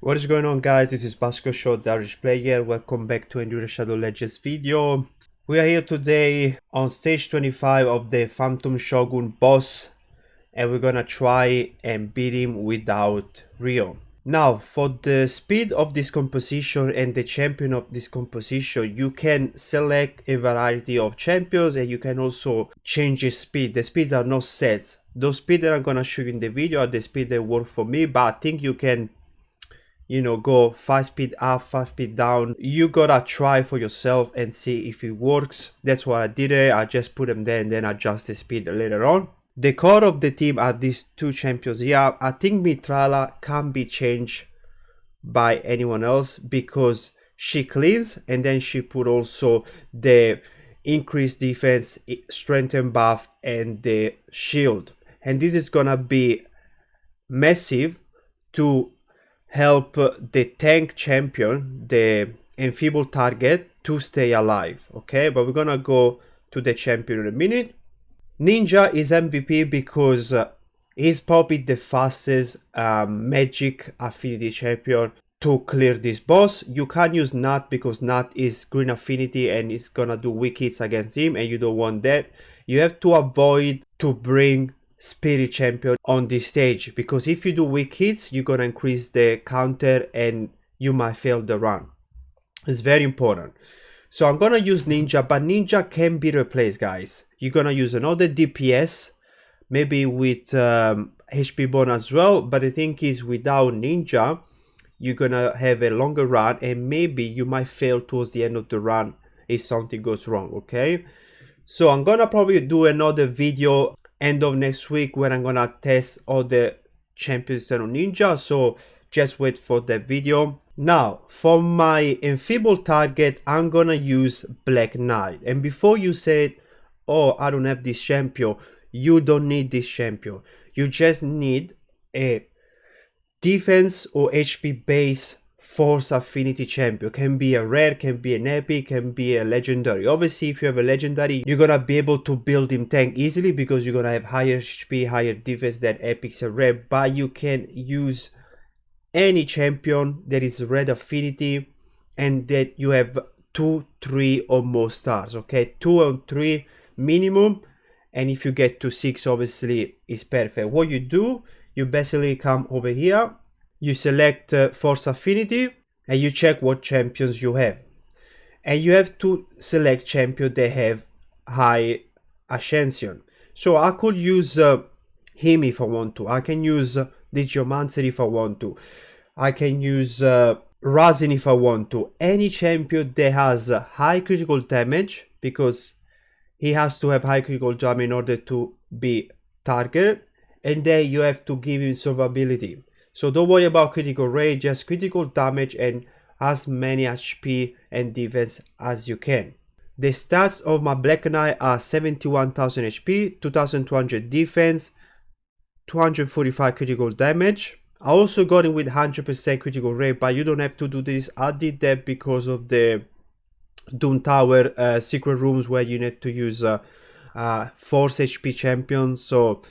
What is going on, guys? This is Basco Show, the Irish player. Welcome back to a new Shadow Legends video. We are here today on stage 25 of the Phantom Shogun boss, and we're gonna try and beat him without Rio. Now, for the speed of this composition and the champion of this composition, you can select a variety of champions and you can also change the speed. The speeds are not set. Those speeds that I'm gonna show you in the video are the speed that work for me, but I think you can go 5 speed up, 5 speed down. You gotta try for yourself and see if it works. That's what I did. I just put them there and then adjust the speed later on. The core of the team are these two champions here. I think Mitrala can be changed by anyone else because she cleans and then she put also the increased defense, strengthen buff and the shield. And this is gonna be massive to help the tank champion, the Enfeeble target, to stay alive. Okay, but we're gonna go to the champion in a minute. Ninja is MVP because he's probably the fastest magic affinity champion to clear this boss. You can't use Nut because Nut is green affinity and it's gonna do weak hits against him, and you don't want that. You have to avoid to bring Spirit champion on this stage because if you do weak hits, you're gonna increase the counter and you might fail the run. It's very important. So I'm gonna use Ninja, but Ninja can be replaced, guys. You're gonna use another DPS, maybe with HP burn as well, but the thing is, without Ninja, you're gonna have a longer run and maybe you might fail towards the end of the run if something goes wrong. Okay, so I'm gonna probably do another video end of next week when I'm gonna test all the champions on Ninja, so just wait for that video. Now, for my Enfeeble target, I'm gonna use Black Knight. And before you said, oh, I don't have this champion, you don't need this champion. You just need a defense or HP base force affinity champion. Can be a rare, can be an epic, can be a legendary. Obviously, if you have a legendary, you're gonna be able to build him tank easily because you're gonna have higher HP, higher defense than epics and rare. But you can use any champion that is red affinity and that you have 2, 3 or more stars. Okay, 2 and 3 minimum, and if you get to 6, obviously it's perfect. What you do, you basically come over here, you select force affinity and you check what champions you have, and you have to select champions that have high ascension. So I could use him if I want to. I can use the Geomancer if I want to. I can use Razin if I want to. Any champion that has high critical damage, because he has to have high critical damage in order to be targeted, and then you have to give him survivability. So don't worry about critical rate, just critical damage and as many HP and defense as you can. The stats of my Black Knight are 71,000 HP, 2,200 defense, 245 critical damage. I also got it with 100% critical rate, but you don't have to do this. I did that because of the Doom Tower secret rooms where you need to use force HP champions. So,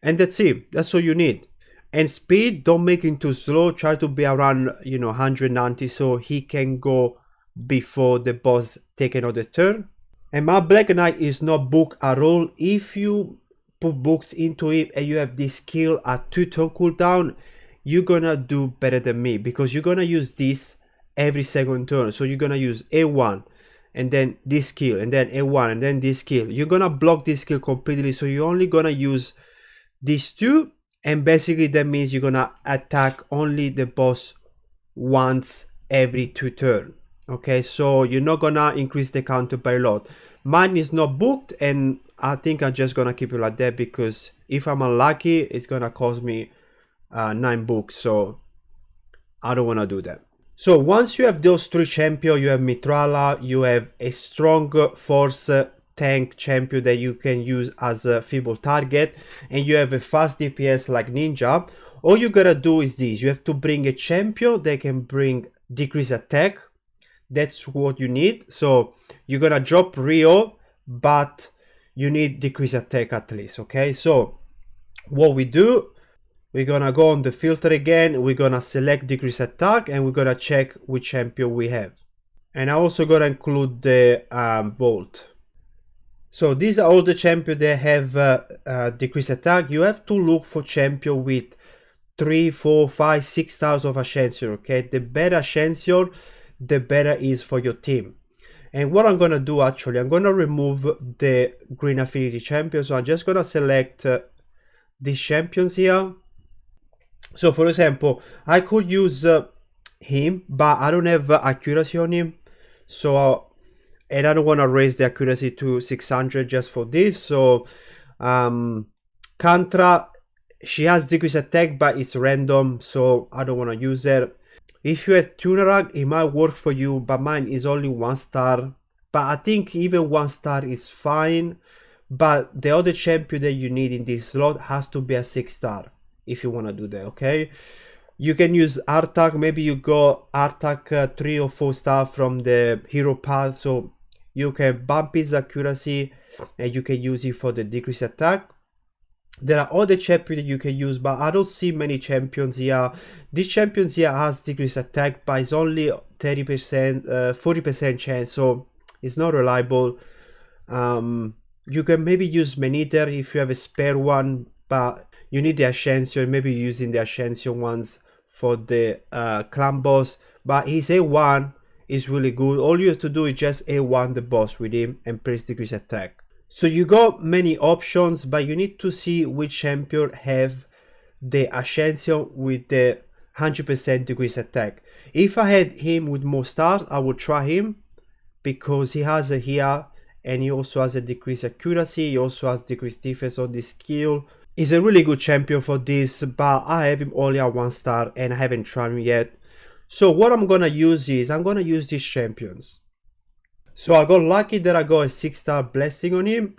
and that's it. That's all you need. And speed, don't make him too slow. Try to be around 190 so he can go before the boss take another turn. And my Black Knight is not booked at all. If you put books into it and you have this skill at 2 turn cooldown, you're gonna do better than me because you're gonna use this every second turn. So you're gonna use A1 and then this skill and then A1 and then this skill. You're gonna block this skill completely, so you're only gonna use these two, and basically that means you're gonna attack only the boss once every 2 turns. Okay, so you're not gonna increase the counter by a lot. Mine is not booked, and I think I'm just gonna keep it like that because if I'm unlucky, it's gonna cost me 9 books, so I don't want to do that. So once you have those 3 champions, you have Mitrala, you have a strong force tank champion that you can use as a feeble target, and you have a fast DPS like Ninja. All you gotta do is this: you have to bring a champion that can bring decrease attack. That's what you need. So you're gonna drop Rio, but you need decrease attack at least. Okay, so what we do, We're gonna go on the filter again, we're gonna select decrease attack, and we're gonna check which champion we have. And I'm also gonna include the vault. So these are all the champions that have decrease attack. You have to look for champion with 3, 4, 5, 6 stars of Ascension, okay? The better Ascension, the better is for your team. And what I'm gonna do actually, I'm gonna remove the green affinity champion. So I'm just gonna select these champions here. So for example, I could use him, but I don't have accuracy on him. So, and I don't want to raise the accuracy to 600 just for this. So, Kantra, she has decrease attack, but it's random, so I don't want to use it. If you have Tunerag, it might work for you, but mine is only 1 star. But I think even 1 star is fine. But the other champion that you need in this slot has to be a 6 star if you want to do that, okay? You can use Artak, maybe you go Artak 3 or 4 star from the hero path, so you can bump his accuracy and you can use it for the decrease attack. There are other champions you can use, but I don't see many champions here. This champion here has decrease attack, but it's only 30%, 40% chance, so it's not reliable. You can maybe use Maniter if you have a spare one, but you need the Ascension, maybe using the Ascension ones for the clan boss. But his A1 is really good. All you have to do is just A1 the boss with him and press decrease attack. So you got many options, but you need to see which champion have the Ascension with the 100% decrease attack. If I had him with more stars, I would try him because he has a here and he also has a decreased accuracy. He also has decreased defense on this skill. He's a really good champion for this, but I have him only at 1 star and I haven't tried him yet. So what I'm gonna use is, I'm gonna use these champions. So I got lucky that I got a 6-star blessing on him,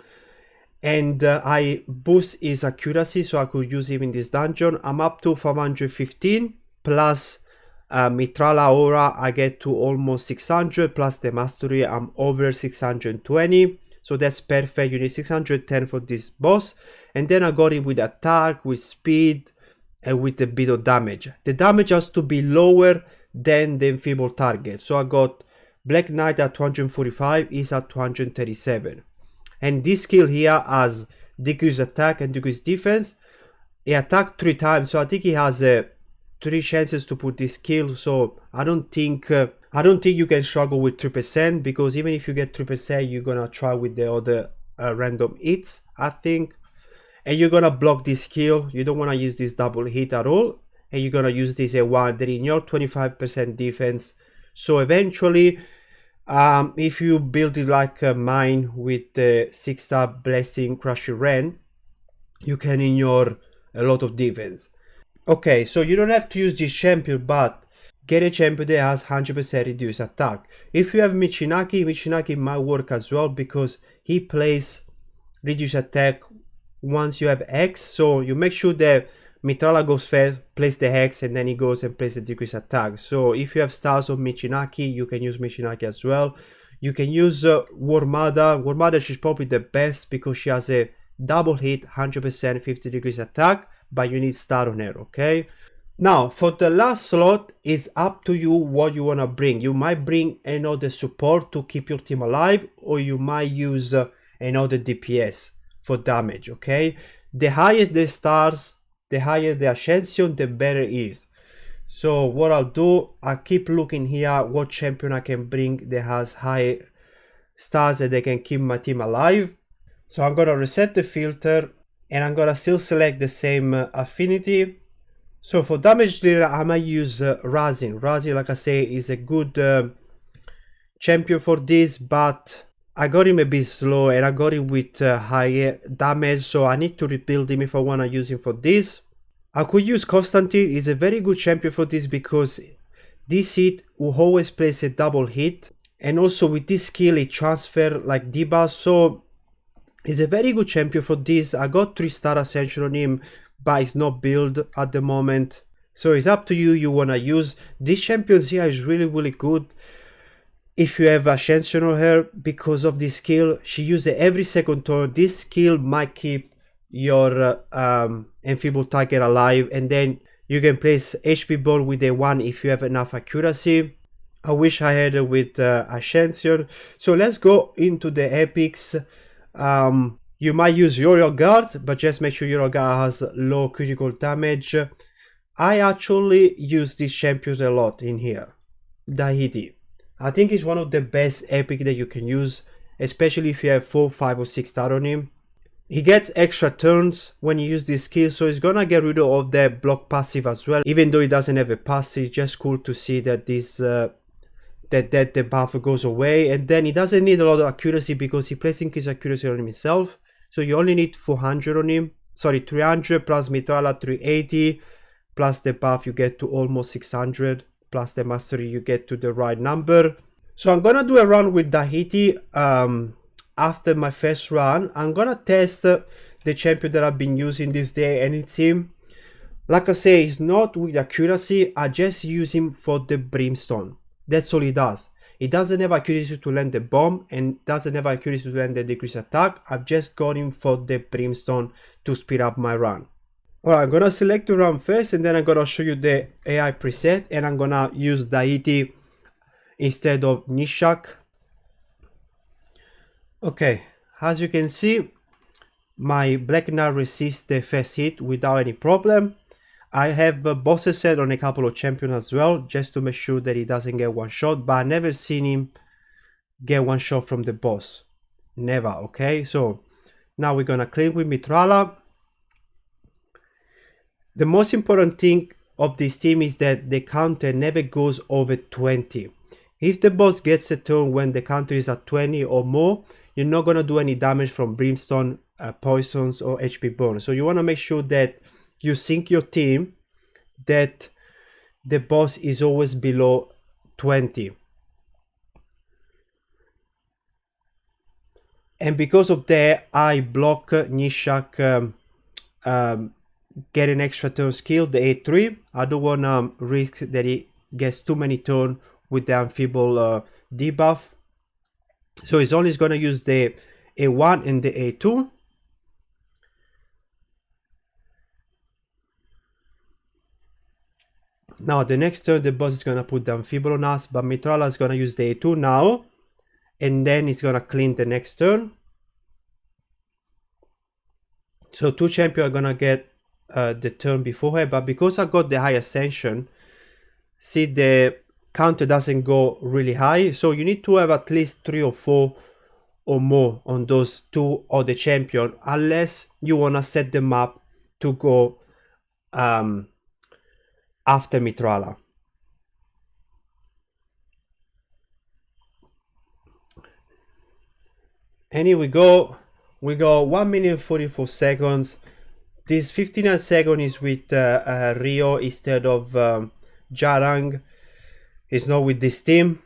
and I boost his accuracy so I could use him in this dungeon. I'm up to 515 plus Mitrala Aura, I get to almost 600 plus the mastery, I'm over 620. So that's perfect. You need 610 for this boss. And then I got it with attack, with speed, and with a bit of damage. The damage has to be lower than the Enfeeble target. So I got Black Knight at 245, is at 237. And this skill here has decreased attack and decreased defense. He attacked 3 times, so I think he has 3 chances to put this skill. So I don't think you can struggle with 3%, because even if you get 3%, you're gonna try with the other random hits, I think. And you're gonna block this skill. You don't wanna use this double hit at all. And you're gonna use this A1 that in your 25% defense. So eventually, if you build it like mine with the 6-star blessing Crusher Ren, you can ignore a lot of defense. Okay, so you don't have to use this champion, but get a champion that has 100% reduced attack. If you have Michinaki might work as well, because he plays reduced attack once you have X. So you make sure that Mitrala goes first, plays the Hex, and then he goes and plays the decreased attack. So if you have stars of Michinaki, you can use Michinaki as well. You can use Warmada. Warmada, she's probably the best because she has a double hit, 100% 50 degrees attack, but you need star on her, okay? Now, for the last slot, it's up to you what you want to bring. You might bring another support to keep your team alive, or you might use another DPS for damage, okay? The higher the stars, the higher the Ascension, the better it is. So what I'll do, I'll keep looking here what champion I can bring that has high stars that they can keep my team alive. So I'm gonna reset the filter and I'm gonna still select the same affinity. So for damage dealer, I might use Razin. Razin, like I say, is a good champion for this, but I got him a bit slow and I got him with higher damage, so I need to rebuild him if I want to use him for this. I could use Constantine. He's a very good champion for this because this hit will always place a double hit, and also with this skill it transfer like debuff, so he's a very good champion for this. I got 3-star Ascension on him, but it's not built at the moment, so it's up to you. You want to use this champion here, is really good if you have Ascension on her because of this skill. She uses it every second turn. This skill might keep your Enfeeble target alive, and then you can place HP burn with a 1 if you have enough accuracy. I wish I had it with Ascension. So let's go into the epics. You might use Royal Guard, but just make sure your guard has low critical damage. I actually use these champions a lot in here. Dahiti. I think it's one of the best epic that you can use, especially if you have 4, 5 or 6 star on him. He gets extra turns when you use this skill, so he's gonna get rid of the block passive as well. Even though he doesn't have a passive, just cool to see that this that the buff goes away. And then he doesn't need a lot of accuracy because he plays increased accuracy on himself. So you only need 400 on him. Sorry, 300 plus Mitrala 380 plus the buff you get to almost 600 plus the mastery you get to the right number. So I'm gonna do a run with Dahiti. After my first run, I'm gonna test the champion that I've been using this day, and it's him. Like I say, it's not with accuracy. I just use him for the brimstone. That's all he does. He doesn't have accuracy to land the bomb and doesn't have accuracy to land the decrease attack. I've just got him for the brimstone to speed up my run. Alright, I'm gonna select the run first, and then I'm gonna show you the AI preset, and I'm gonna use Dahiti instead of Nishak. Okay, as you can see, my Black Knight resists the first hit without any problem. I have a boss set on a couple of champions as well, just to make sure that he doesn't get one shot, but I've never seen him get one shot from the boss. Never, okay? So now we're gonna clean with Mitrala. The most important thing of this team is that the counter never goes over 20. If the boss gets a turn when the counter is at 20 or more, you're not gonna do any damage from brimstone, poisons or HP burn. So you wanna make sure that you sync your team that the boss is always below 20. And because of that, I block Nishak getting extra turn skill, the A3. I don't wanna risk that he gets too many turns with the Enfeeble debuff. So he's only gonna use the A1 and the A2. Now the next turn the boss is gonna put the Enfeeble on us, but Mitrala is gonna use the A2 now, and then he's gonna clean the next turn. So two champions are gonna get the turn before her, but because I got the high ascension, see the counter doesn't go really high, so you need to have at least 3 or 4 or more on those two other champion, unless you want to set them up to go after Mitrala. And here we go 1 minute 44 seconds. This 59 seconds is with Rio instead of Jarang. It's not with this team.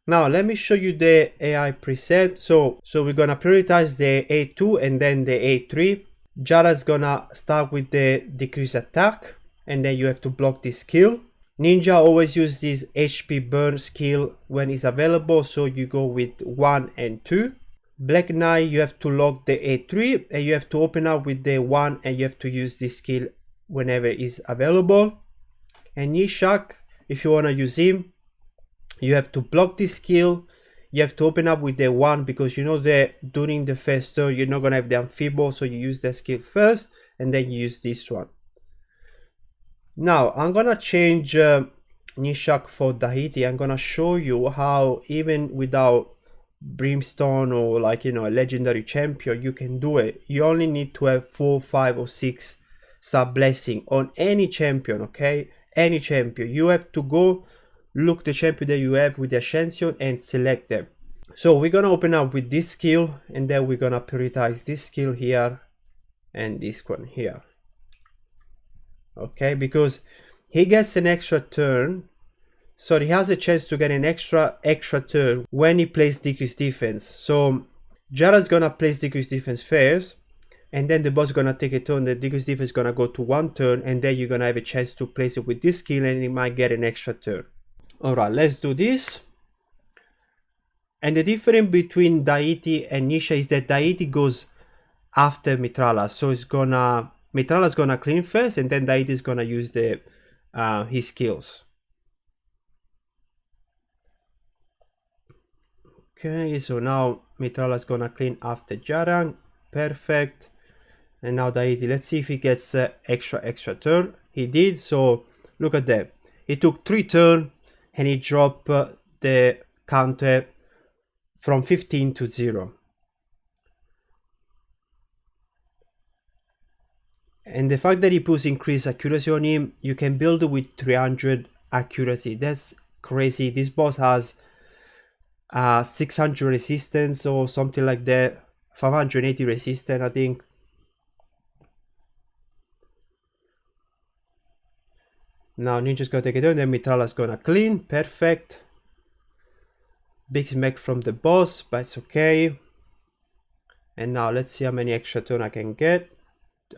Now let me show you the AI preset. So we're gonna prioritize the A2 and then the A3. Jara's gonna start with the decrease attack, and then you have to block this skill. Ninja always use this HP burn skill when it's available, so you go with 1 and 2. Black Knight, you have to lock the A3 and you have to open up with the 1, and you have to use this skill whenever it's available. And Nishak, if you wanna use him, you have to block this skill, you have to open up with the 1, because you know that during the first turn you're not gonna have the Enfeeble, so you use that skill first and then you use this one. Now I'm gonna change Nishak for Dahiti. I'm gonna show you how even without brimstone or like, you know, a legendary champion, you can do it. You only need to have 4, 5 or 6 sub blessing on any champion, okay? Any champion. You have to go look the champion that you have with the Ascension and select them. So we're gonna open up with this skill, and then we're gonna prioritize this skill here and this one here, okay? Because he gets an extra turn, so he has a chance to get an extra turn when he plays decrease defense. So Jara's gonna place decrease defense first, and then the boss is gonna take a turn. The decrease defense is gonna go to 1 turn, and then you're gonna have a chance to place it with this skill, and he might get an extra turn. Alright, let's do this. And the difference between Dahiti and Nisha is that Dahiti goes after Mitrala. So it's gonna, Mitrala's gonna clean first, and then Daiti is gonna use the his skills. Okay, so now Mitrala's gonna clean after Jarang. Perfect. And now Daiti, let's see if he gets extra turn. He did, so look at that. He took 3 turns and he dropped the counter from 15 to 0. And the fact that he puts increased accuracy on him, you can build it with 300 accuracy. That's crazy. This boss has 600 resistance or something like that. 580 resistance, I think. Now Ninja's gonna take it down, then Mitrala's gonna clean. Perfect. Big smack from the boss, but it's okay. And now let's see how many extra turn I can get.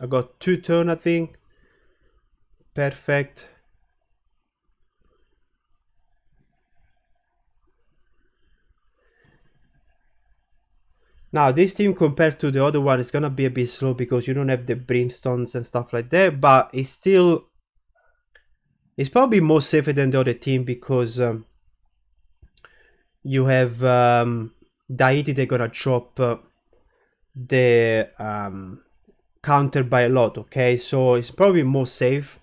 I got 2 turn, I think. Perfect. Now this team compared to the other one is gonna be a bit slow because you don't have the brimstones and stuff like that, but it's still, it's probably more safer than the other team because you have Daiti, they're gonna drop the counter by a lot, okay? So it's probably more safe.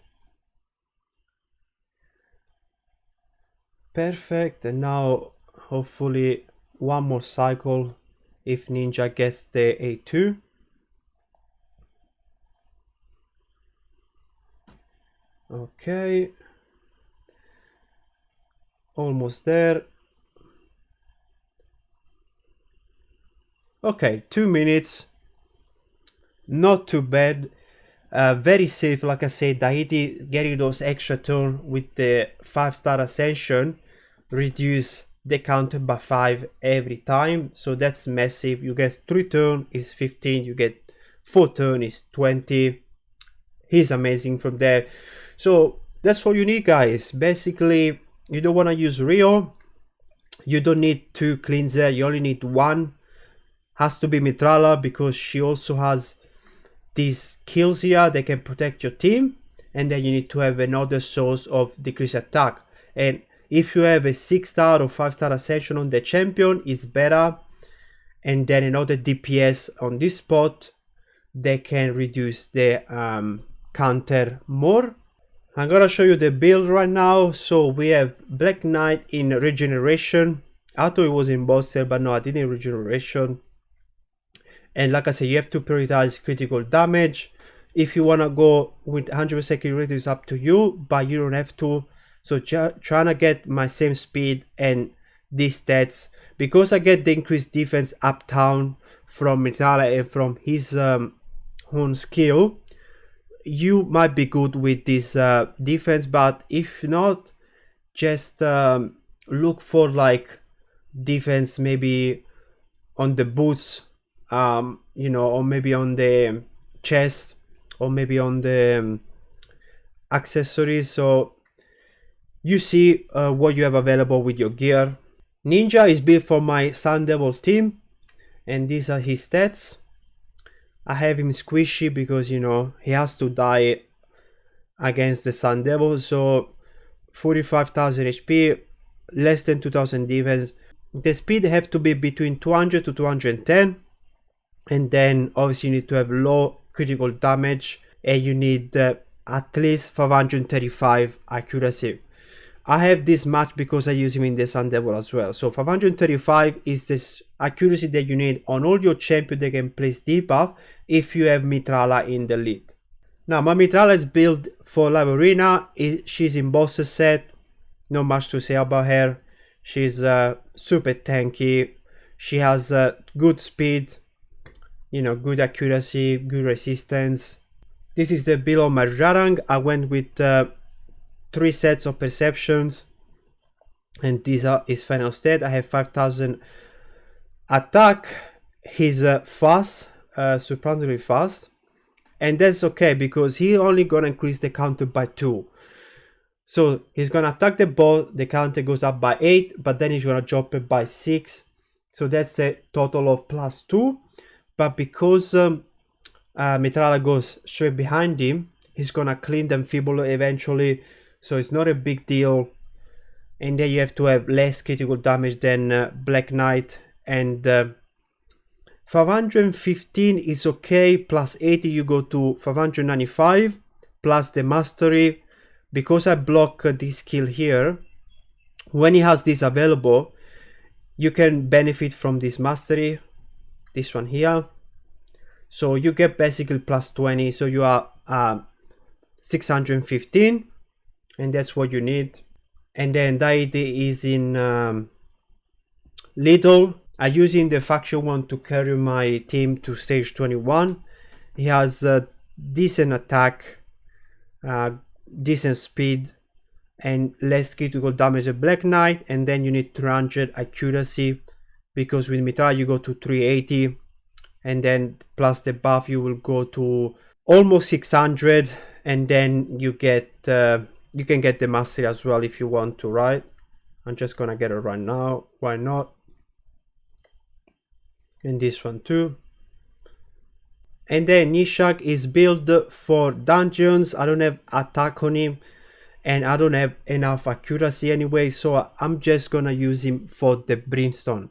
Perfect. And now hopefully one more cycle if Ninja gets the A2. Okay, almost there. Okay, 2 minutes, not too bad. Very safe, like I said. Daiti getting those extra turn with the 5-star ascension reduce the counter by 5 every time, so that's massive. You get 3 turn is 15, you get 4 turn is 20. He's amazing from there. So that's all you need, guys. Basically, you don't want to use Rio, you don't need 2 cleanser, you only need 1. Has to be Mitrala because she also has these kills here that can protect your team, and then you need to have another source of decreased attack. And if you have a 6-star or 5-star ascension on the champion, it's better. And then another DPS on this spot, they can reduce the counter more. I'm gonna show you the build right now. So we have Black Knight in regeneration. I thought it was in boss cell, but no, I did in regeneration. And like I said, you have to prioritize critical damage. If you wanna go with 100% accuracy, it's up to you, but you don't have to. So trying to get my same speed and these stats, because I get the increased defense uptown from Mitrala and from his own skill, you might be good with this defense. But if not, just look for like defense maybe on the boots, you know, or maybe on the chest, or maybe on the accessories. So you see what you have available with your gear. Ninja is built for my Sun Devil team, and these are his stats. I have him squishy because, you know, he has to die against the Sun Devil. So 45,000 HP, less than 2,000 defense. The speed have to be between 200 to 210, and then obviously you need to have low critical damage, and you need at least 535 accuracy. I have this match because I use him in the Sun Devil as well. So 535 is this accuracy that you need on all your champions that can place debuff if you have Mitrala in the lead. Now my Mitrala is built for Live Arena. She's in boss set. Not much to say about her. She's super tanky. She has good speed, you know, good accuracy, good resistance. This is the build of my Jarang. I went with 3 sets of perceptions, and these are his final stat. I have 5,000 attack. He's fast, surprisingly fast, and that's okay because he only gonna increase the counter by 2. So he's gonna attack the boss, the counter goes up by 8, but then he's gonna drop it by 6. So that's a total of +2. But because Mitrala goes straight behind him, he's gonna clean the Enfeeble eventually, so it's not a big deal. And then you have to have less critical damage than Black Knight, and 515 is okay, plus 80 you go to 595, plus the mastery. Because I block this skill here, when he has this available, you can benefit from this mastery, this one here. So you get basically plus 20, so you are 615, and that's what you need. And then deity is in little. I'm using the faction one to carry my team to stage 21. He has a decent attack, decent speed, and less critical damage than Black Knight. And then you need 300 accuracy, because with Mitra you go to 380, and then plus the buff you will go to almost 600, and then you get you can get the mastery as well if you want to, right? I'm just gonna get it right now, why not? And this one too. And then Nishak is built for dungeons. I don't have attack on him, and I don't have enough accuracy anyway, so I'm just gonna use him for the Brimstone.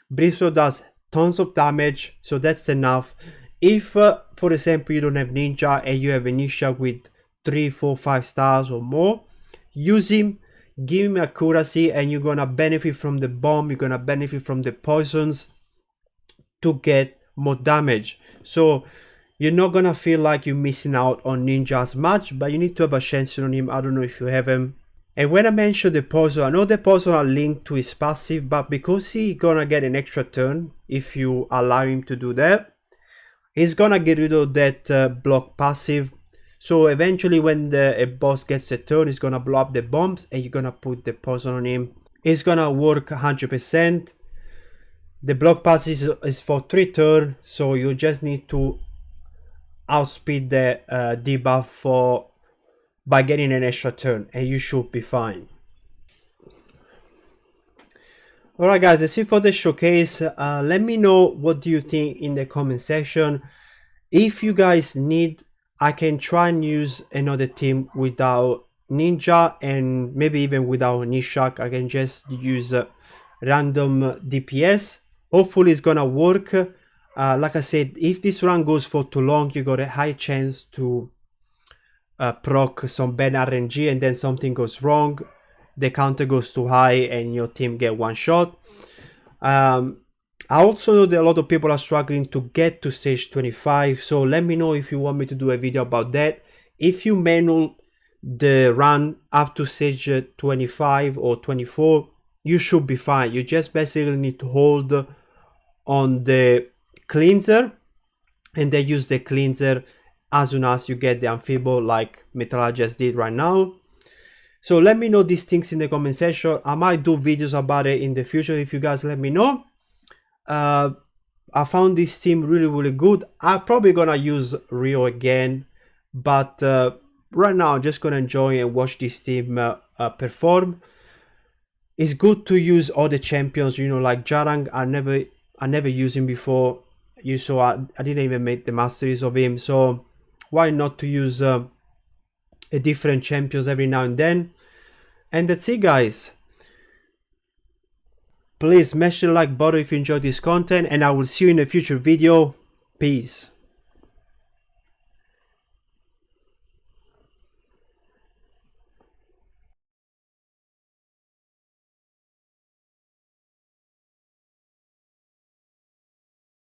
Brimstone does tons of damage, so that's enough. If for example you don't have ninja and you have a Nishak with 3, 4, 5 stars or more, use him, give him accuracy, and you're gonna benefit from the bomb, you're gonna benefit from the poisons to get more damage. So you're not gonna feel like you're missing out on ninja as much, but you need to have a chance on him. I don't know if you have him. And when I mentioned the poison, I know the poison are linked to his passive, but because he's gonna get an extra turn if you allow him to do that, he's gonna get rid of that block passive. So eventually when a boss gets a turn, he's gonna blow up the bombs and you're gonna put the poison on him. It's gonna work 100%. The block pass is for 3 turns, so you just need to outspeed the debuff by getting an extra turn, and you should be fine. Alright guys, that's it for the showcase. Let me know what do you think in the comment section. If you guys need, I can try and use another team without ninja, and maybe even without Nishak. I can just use random DPS. Hopefully it's gonna work. Like I said, if this run goes for too long, you got a high chance to proc some bad RNG, and then something goes wrong, the counter goes too high and your team get one shot. I also know that a lot of people are struggling to get to stage 25, so let me know if you want me to do a video about that. If you manual the run up to stage 25 or 24, you should be fine. You just basically need to hold on the cleanser and then use the cleanser as soon as you get the Enfeeble, like Mitra just did right now. So let me know these things in the comment section. I might do videos about it in the future if you guys let me know. I found this team really good. I'm probably gonna use Rio again, but right now I'm just gonna enjoy and watch this team perform. It's good to use other champions, you know, like Jarang. I never used him before. You saw I didn't even make the masteries of him, so why not to use a different champions every now and then. And that's it guys. Please smash the like button if you enjoyed this content, and I will see you in a future video. Peace.